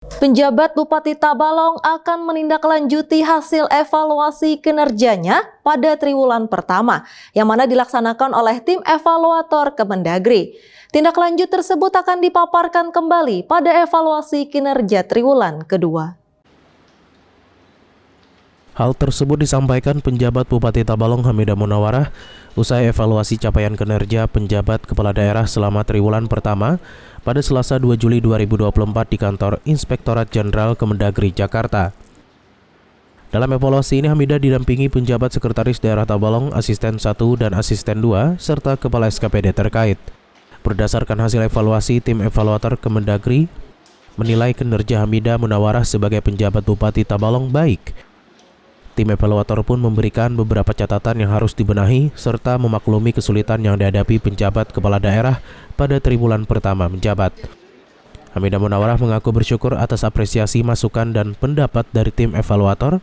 Penjabat Bupati Tabalong akan menindaklanjuti hasil evaluasi kinerjanya pada triwulan pertama, yang mana dilaksanakan oleh tim evaluator Kemendagri. Tindak lanjut tersebut akan dipaparkan kembali pada evaluasi kinerja triwulan kedua. Hal tersebut disampaikan penjabat Bupati Tabalong Hamidah Munawarah usai evaluasi capaian kinerja penjabat kepala daerah selama triwulan pertama pada Selasa 2 Juli 2024 di kantor Inspektorat Jenderal Kemendagri Jakarta. Dalam evaluasi ini Hamidah didampingi penjabat Sekretaris Daerah Tabalong, Asisten 1 dan Asisten 2 serta Kepala SKPD terkait. Berdasarkan hasil evaluasi, tim evaluator Kemendagri menilai kinerja Hamidah Munawarah sebagai penjabat Bupati Tabalong baik. Tim evaluator pun memberikan beberapa catatan yang harus dibenahi serta memaklumi kesulitan yang dihadapi penjabat kepala daerah pada triwulan pertama menjabat. Hamidah Munawarah mengaku bersyukur atas apresiasi, masukan, dan pendapat dari tim evaluator.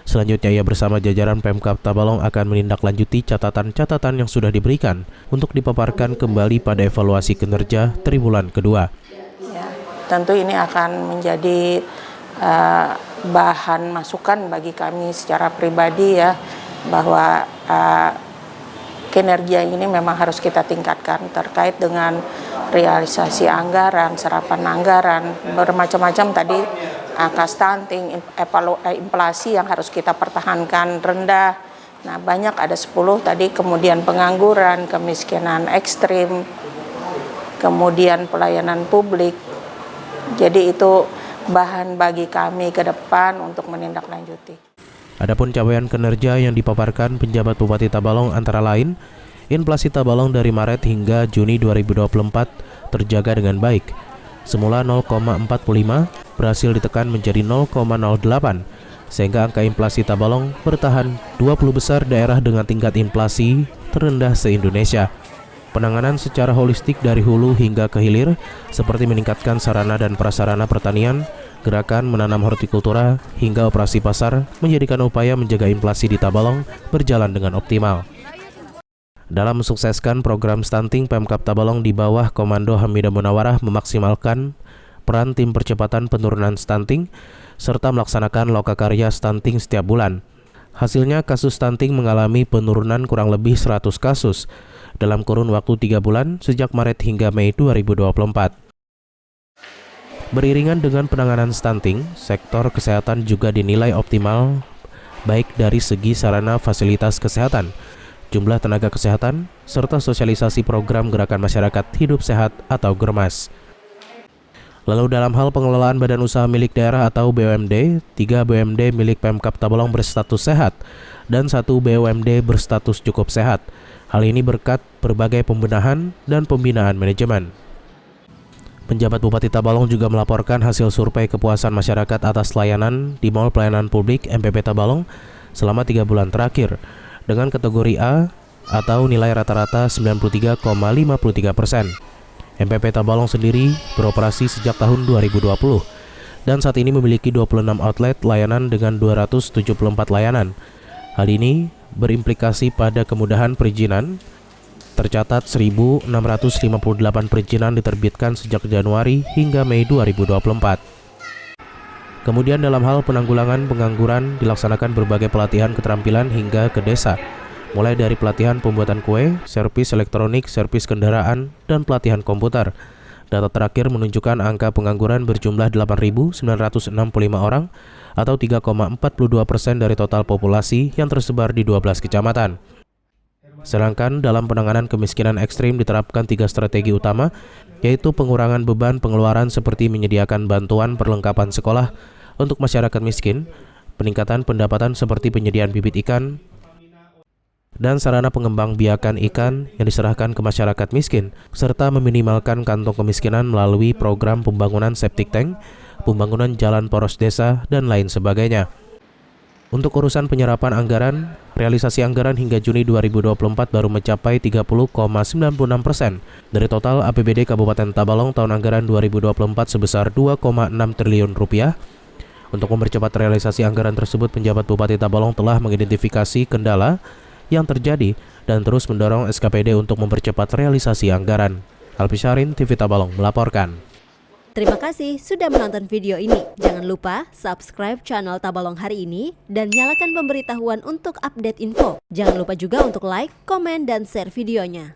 Selanjutnya ia bersama jajaran Pemkab Tabalong akan menindaklanjuti catatan-catatan yang sudah diberikan untuk dipaparkan kembali pada evaluasi kinerja triwulan kedua. Ya, tentu ini akan menjadi bahan masukan bagi kami secara pribadi ya, bahwa kinerja ini memang harus kita tingkatkan terkait dengan realisasi anggaran, serapan anggaran, bermacam-macam tadi, angka stunting, inflasi yang harus kita pertahankan rendah. Nah, banyak, ada 10 tadi, kemudian pengangguran, kemiskinan ekstrim, kemudian pelayanan publik. Jadi itu bahan bagi kami ke depan untuk menindaklanjuti. Adapun capaian kinerja yang dipaparkan penjabat Bupati Tabalong antara lain, inflasi Tabalong dari Maret hingga Juni 2024 terjaga dengan baik. Semula 0,45 berhasil ditekan menjadi 0,08, sehingga angka inflasi Tabalong bertahan 20 besar daerah dengan tingkat inflasi terendah se-Indonesia. Penanganan secara holistik dari hulu hingga ke hilir, seperti meningkatkan sarana dan prasarana pertanian, gerakan menanam hortikultura, hingga operasi pasar, menjadikan upaya menjaga inflasi di Tabalong berjalan dengan optimal. Dalam mensukseskan program stunting, Pemkab Tabalong di bawah Komando Hamidah Munawarah memaksimalkan peran tim percepatan penurunan stunting, serta melaksanakan lokakarya stunting setiap bulan. Hasilnya, kasus stunting mengalami penurunan kurang lebih 100 kasus dalam kurun waktu 3 bulan sejak Maret hingga Mei 2024. Beriringan dengan penanganan stunting, sektor kesehatan juga dinilai optimal baik dari segi sarana fasilitas kesehatan, jumlah tenaga kesehatan, serta sosialisasi program gerakan masyarakat hidup sehat atau GERMAS. Lalu dalam hal pengelolaan badan usaha milik daerah atau BUMD, 3 BUMD milik Pemkab Tabalong berstatus sehat dan 1 BUMD berstatus cukup sehat. Hal ini berkat berbagai pembenahan dan pembinaan manajemen. Penjabat Bupati Tabalong juga melaporkan hasil survei kepuasan masyarakat atas layanan di Mall Pelayanan Publik MPP Tabalong selama 3 bulan terakhir dengan kategori A atau nilai rata-rata 93,53%. MPP Tabalong sendiri beroperasi sejak tahun 2020 dan saat ini memiliki 26 outlet layanan dengan 274 layanan. Hal ini berimplikasi pada kemudahan perizinan. Tercatat 1.658 perizinan diterbitkan sejak Januari hingga Mei 2024. Kemudian dalam hal penanggulangan pengangguran dilaksanakan berbagai pelatihan keterampilan hingga ke desa, mulai dari pelatihan pembuatan kue, servis elektronik, servis kendaraan, dan pelatihan komputer. Data terakhir menunjukkan angka pengangguran berjumlah 8.965 orang atau 3,42% dari total populasi yang tersebar di 12 kecamatan. Sedangkan dalam penanganan kemiskinan ekstrim diterapkan 3 strategi utama, yaitu pengurangan beban pengeluaran seperti menyediakan bantuan perlengkapan sekolah untuk masyarakat miskin, peningkatan pendapatan seperti penyediaan bibit ikan, dan sarana pengembang biakan ikan yang diserahkan ke masyarakat miskin, serta meminimalkan kantong kemiskinan melalui program pembangunan septic tank, pembangunan jalan poros desa, dan lain sebagainya. Untuk urusan penyerapan anggaran, realisasi anggaran hingga Juni 2024 baru mencapai 30,96% dari total APBD Kabupaten Tabalong tahun anggaran 2024 sebesar 2,6 triliun rupiah. Untuk mempercepat realisasi anggaran tersebut, penjabat Bupati Tabalong telah mengidentifikasi kendala yang terjadi dan terus mendorong SKPD untuk mempercepat realisasi anggaran. Alpi Syarin, TV Tabalong melaporkan. Terima kasih sudah menonton video ini. Jangan lupa subscribe channel Tabalong Hari Ini dan nyalakan pemberitahuan untuk update info. Jangan lupa juga untuk like, komen, dan share videonya.